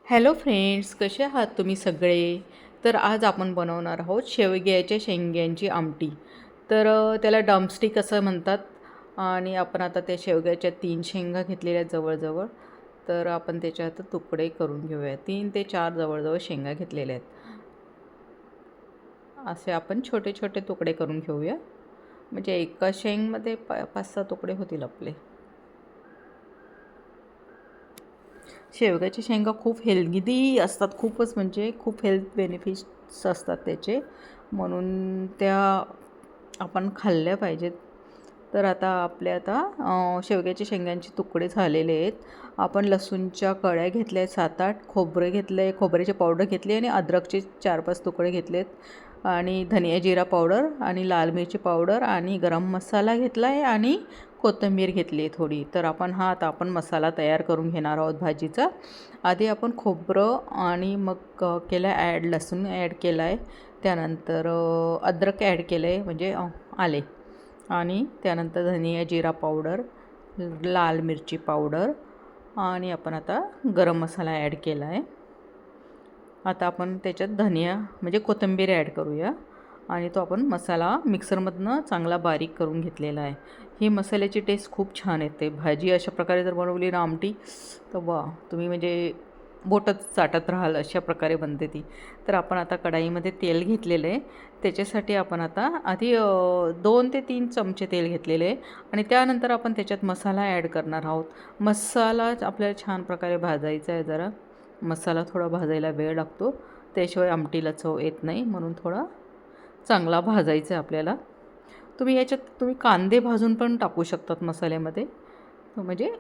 Hello friends, कसे आहात तुम्ही सगळे? तर आज आपण बनवणार आहोत शेवग्याच्या शेंग्यांची आमटी. तर त्याला ड्रमस्टिक असं म्हणतात. आणि आपण आता त्या शेवग्याच्या 3 शेंगा घेतलेल्या आहेत जवळजवळ. तर आपण त्याचे आता तुकडे करून घेऊया. 3 ते 4 जवळजवळ शेंगा घेतलेल्या आहेत. असे आपण छोटे छोटे तुकडे करून घेऊया. म्हणजे एका शेंगमध्ये 5-6 तुकडे होतील आपले. शेवग्याच्या शेंगा खूप हेल्दी असतात, खूपच म्हणजे खूप हेल्थ बेनिफिट्स असतात त्याचे, म्हणून त्या आपण खाल्ल्या पाहिजेत. तर आता शेवग्याच्या शेंगांचे तुकडे झालेले आहेत. आपण लसूणच्या कळ्या घेतल्या आहेत 7-8, खोबरे घेतले, खोबऱ्याचे पावडर घेतली आणि अद्रकचे 4-5 तुकडे घेतलेत, आणि धनिया जिरा पावडर आणि लाल मिरची पावडर आणि गरम मसाला घेतला आहे आणि कोथिंबीर घेतली आहे थोडी. तर आता आपण मसाला तयार करून घेणार आहोत भाजीचा. आधी आपण खोबरं आणि मग केलं ॲड, लसूण ॲड केला आहे, त्यानंतर अद्रक ॲड केलं आहे म्हणजे आले, आणि त्यानंतर धनिया जिरा पावडर, लाल मिरची पावडर, आणि आपण आता गरम मसाला ॲड केला आहे. आता आपण त्याच्यात धनिया म्हणजे कोथिंबीर ॲड करूया, आणि तो आपण मसाला मिक्सरमधनं चांगला बारीक करून घेतलेला आहे. ही मसाल्याची टेस्ट खूप छान येते. भाजी अशा प्रकारे जर बनवली ना आमटी, तर वा, तुम्ही म्हणजे बोटच चाटत राहाल अशा प्रकारे बनते ती. तर आपण आता कढाईमध्ये तेल घेतलेलं आहे. त्याच्यासाठी आपण आता आधी 2 ते 3 चमचे तेल घेतलेले आहे, आणि त्यानंतर आपण त्याच्यात मसाला ॲड करणार आहोत. मसाला आपल्याला छान प्रकारे भाजायचा आहे. जरा मसाला थोडा भाजायला वेळ लागतो, त्याशिवाय आमटीला चव येत नाही, म्हणून थोडा चांगला भाजायचा आहे आपल्याला. तुम्ही कांदे भाजून पण टाकू शकतात मसाल्यामध्ये, म्हणजे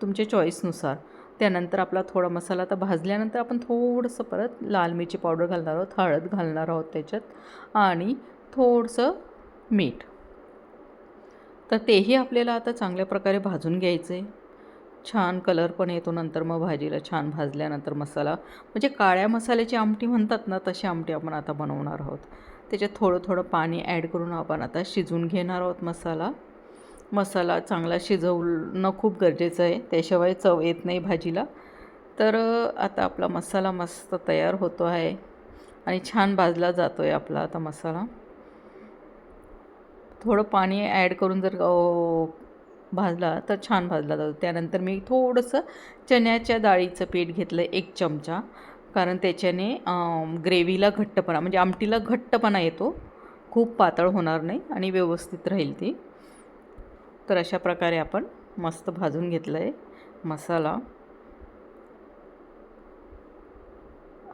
तुमच्या चॉईसनुसार. त्यानंतर आपला थोडा मसाला आता भाजल्यानंतर आपण थोडंसं परत लाल मिरची पावडर घालणार आहोत, हळद घालणार आहोत त्याच्यात, आणि थोडंसं मीठ. तर तेही आपल्याला आता चांगल्या प्रकारे भाजून घ्यायचं आहे. छान कलर पण येतो नंतर, मग भाजीला छान भाजल्यानंतर मसाला, म्हणजे काळ्या मसाल्याची आमटी म्हणतात ना, तशी आमटी आपण आता बनवणार आहोत. त्याच्यात थोडं थोडं पाणी ॲड करून आपण आता शिजवून घेणार आहोत मसाला. मसाला चांगला शिजवणं खूप गरजेचं आहे, त्याशिवाय चव येत नाही भाजीला. तर आता आपला मसाला मस्त तयार होतो आहे, आणि छान भाजला जातो आहे आपला आता मसाला. थोडं पाणी ॲड करून जर भाजला तर छान भाजला जातो. त्यानंतर मी थोडंसं चण्याच्या डाळीचं पीठ घेतलं 1 चमचा, कारण त्याच्याने ग्रेव्हीला घट्टपणा, म्हणजे आमटीला घट्टपणा येतो, खूप पातळ होणार नाही आणि व्यवस्थित राहील ती. तर अशा प्रकारे आपण मस्त भाजून घेतलं आहे मसाला.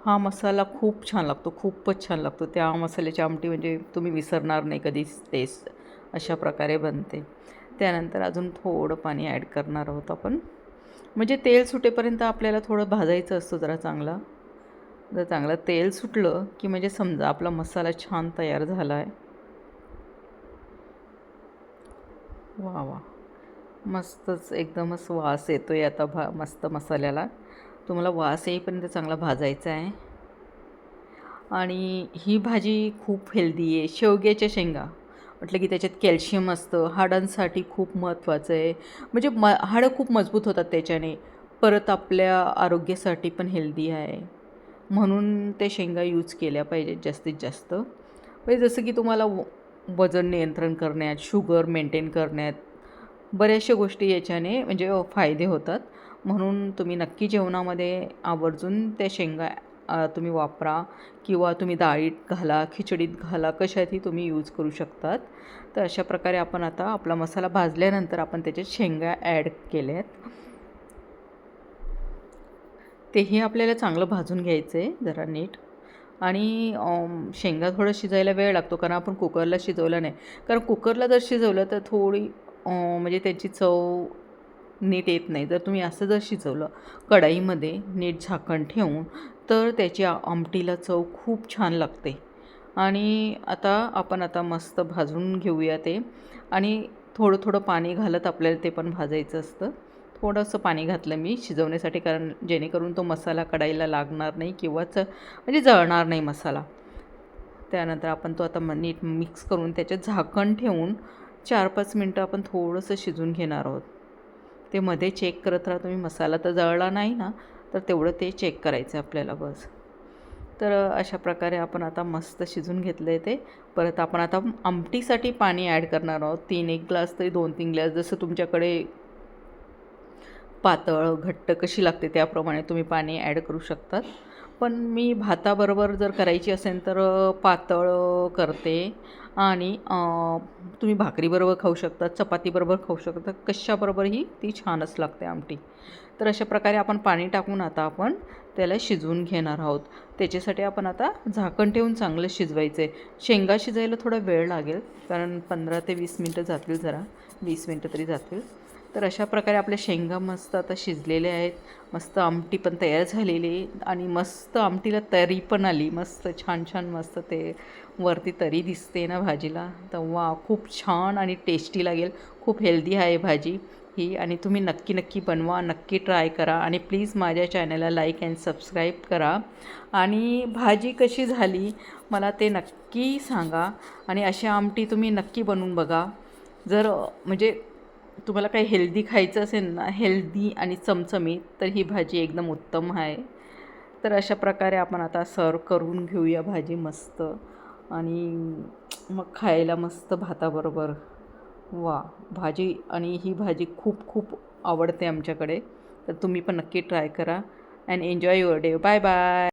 हा मसाला खूप छान लागतो, खूपच छान लागतो. त्या मसाल्याची आमटी म्हणजे तुम्ही विसरणार नाही कधीच टेस्ट. अशा प्रकारे बनते. त्यानंतर अजून थोडं पाणी ॲड करणार आहोत आपण, म्हणजे तेल सुटेपर्यंत आपल्याला थोडं भाजायचं असतं जरा चांगला. जर चांगलं तेल सुटलं की म्हणजे समजा आपला मसाला छान तयार झाला आहे. वा वा, मस्तच एकदमच वास येतो आहे आता मस्त मसाल्याला. तुम्हाला वास येईपर्यंत चांगला भाजायचा आहे. आणि ही भाजी खूप हेल्दी आहे. शेवग्याच्या शेंगा म्हटलं की त्याच्यात कॅल्शियम असतं, हाडांसाठी खूप महत्त्वाचं आहे. म्हणजे हाडं खूप मजबूत होतात त्याच्याने. परत आपल्या आरोग्यासाठी पण हेल्दी आहे, म्हणून त्या शेंगा यूज केल्या पाहिजेत जास्तीत जास्त. म्हणजे जसं की तुम्हाला वजन नियंत्रण करण्यात, शुगर मेंटेन करण्यात, बऱ्याचशा गोष्टी याच्याने म्हणजे फायदे होतात. म्हणून तुम्ही नक्की जेवणामध्ये आवर्जून त्या शेंगा तुम्ही वापरा, किंवा तुम्ही डाळीत घाला, खिचडीत घाला, कशातही तुम्ही यूज करू शकतात. तर अशा प्रकारे आपण आता आपला मसाला भाजल्यानंतर आपण त्याच्यात शेंगा ॲड केल्यात. तेही आपल्याला चांगलं भाजून घ्यायचं आहे जरा नीट. आणि शेंगा थोडं शिजायला वेळ लागतो, कारण आपण कुकरला शिजवलं नाही. कारण कुकरला जर शिजवलं तर थोडी म्हणजे त्याची चव नीट येत नाही. जर तुम्ही असं जर शिजवलं कढईमध्ये नीट झाकण ठेवून, तर त्याची आमटीला चव खूप छान लागते. आणि आता मस्त भाजून घेऊया ते, आणि थोडं थोडं पाणी घालत आपल्याला ते पण भाजायचं असतं. थोडंसं पाणी घातलं मी शिजवण्यासाठी, कारण जेणेकरून तो मसाला कढईला लागणार नाही, किंवाच म्हणजे जळणार नाही मसाला. त्यानंतर आपण तो आता नीट मिक्स करून त्याच्यात झाकण ठेवून 4-5 मिनटं आपण थोडंसं शिजून घेणार आहोत. ते मध्ये चेक करत राहा तुम्ही, मसाला तर जळला नाही ना. तर तेवढं ते चेक करायचं आपल्याला बस. तर अशा प्रकारे आपण आता मस्त शिजून घेतलं आहे ते. परत आपण आता आमटीसाठी पाणी ॲड करणार आहोत. 1 ग्लास तरी 2-3 ग्लास जसं तुमच्याकडे पातळ घट्ट कशी लागते त्याप्रमाणे तुम्ही पाणी ॲड करू शकतात. पण मी भाताबरोबर जर करायची असेल तर पातळ करते आणि तुम्ही भाकरीबरोबर खाऊ शकता, चपातीबरोबर खाऊ शकता, कशाबरोबरही ती छानच लागते आमटी. तर अशा प्रकारे आपण पाणी टाकून आता आपण त्याला शिजवून घेणार आहोत. त्याच्यासाठी आपण आता झाकण ठेवून चांगलं शिजवायचं आहे. शेंगा शिजायला थोडा वेळ लागेल, कारण 15 ते 20 मिनटं जातील, जरा 20 मिनटं तरी जातील. तर अशा प्रकारे आपल्या शेंगा मस्त आता शिजलेल्या आहेत. मस्त आमटी पण तयार झालेली आहे आणि मस्त आमटीला तरी पण आली. मस्त छान छान मस्त ते वरती तरी दिसते ना भाजीला, तर वा, खूप छान आणि टेस्टी लागेल. खूप हेल्दी आहे भाजी ही आणि तुम्ही नक्की नक्की बनवा, नक्की ट्राय करा आणि प्लीज माझ्या चॅनलला लाईक अँड सबस्क्राईब करा. आणि भाजी कशी झाली मला ते नक्की सांगा आणि अशा आमटी तुम्ही नक्की बनवून बघा. जर म्हणजे तुम्हाला काही हेल्दी खायचं असेल ना, हेल्दी आणि चमचमीत, तर ही भाजी एकदम उत्तम आहे. तर अशा प्रकारे आपण आता सर्व करून घेऊया भाजी मस्त आणि मग खायला मस्त भाताबरोबर. वा, भाजी आणि ही भाजी खूप खूप आवडते आमच्याकडे. तर तुम्ही पण नक्की ट्राय करा and enjoy your day. Bye bye.